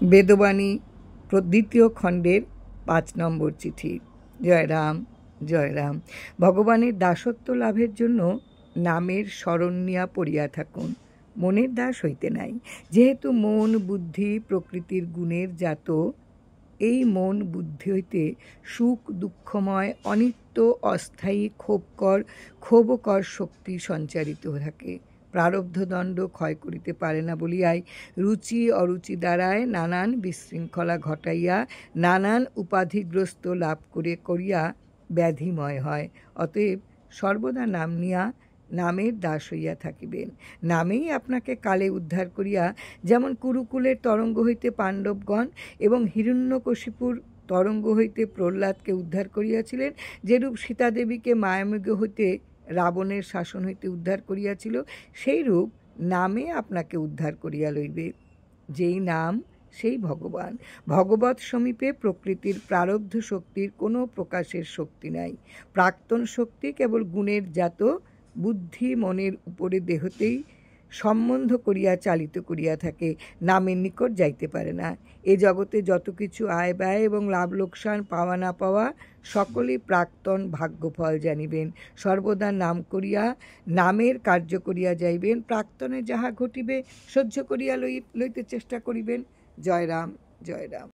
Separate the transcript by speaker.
Speaker 1: বেদবাণী দ্বিতীয় খণ্ডের 5 নম্বর চিঠি। জয় রাম, জয় রাম। ভগবানের দাসত্ব লাভের জন্য নামের স্মরণ নিয়া পড়িয়া থাকুন। মনের দাস হইতে নাই। যেহেতু মন বুদ্ধি প্রকৃতির গুণের জাত, এই মন বুদ্ধি হইতে সুখ দুঃখময় অনিত্য অস্থায়ী ক্ষোভকর শক্তি সঞ্চারিত থাকে। প্রারব্ধ দণ্ড ক্ষয় করিতে পারে না বলিয়াই রুচি অরুচি দ্বারায় নানান বিশৃঙ্খলা ঘটাইয়া নানান উপাধিগ্রস্ত লাভ করিয়া ব্যাধিময় হয়। অতএব সর্বদা নাম নিয়া নামের দাস হইয়া থাকিবেন। নামেই আপনাকে কালে উদ্ধার করিয়া, যেমন কুরুকুলের তরঙ্গ হইতে পাণ্ডবগণ এবং হিরণ্যকশিপুর তরঙ্গ হইতে প্রহ্লাদকে উদ্ধার করিয়াছিলেন, যেরূপ সীতাদেবীকে মায়ামৃগ হইতে রাবণের শাসন হইতে উদ্ধার করিয়াছিল, সেইরূপ নামে আপনাকে উদ্ধার করিয়া লইবে। যেই নাম সেই ভগবান। ভগবৎ সমীপে প্রকৃতির প্রারব্ধ শক্তির কোনো প্রকাশের শক্তি নাই। প্রাক্তন শক্তি কেবল গুণের জাত বুদ্ধি মনের উপরে দেহতেই সম্বন্ধ করিয়া চালিত করিয়া থাকে, নামের নিকট যাইতে পারে না। এ জগতে যত কিছু আয় ব্যয় এবং লাভ লোকসান, পাওয়া না পাওয়া, সকলেই প্রাক্তন ভাগ্যফল জানিবেন। সর্বদা নাম করিয়া নামের কার্য করিয়া যাইবেন। প্রাক্তনে যাহা ঘটিবে সহ্য করিয়া লইতে চেষ্টা করিবেন। জয় রাম, জয় রাম।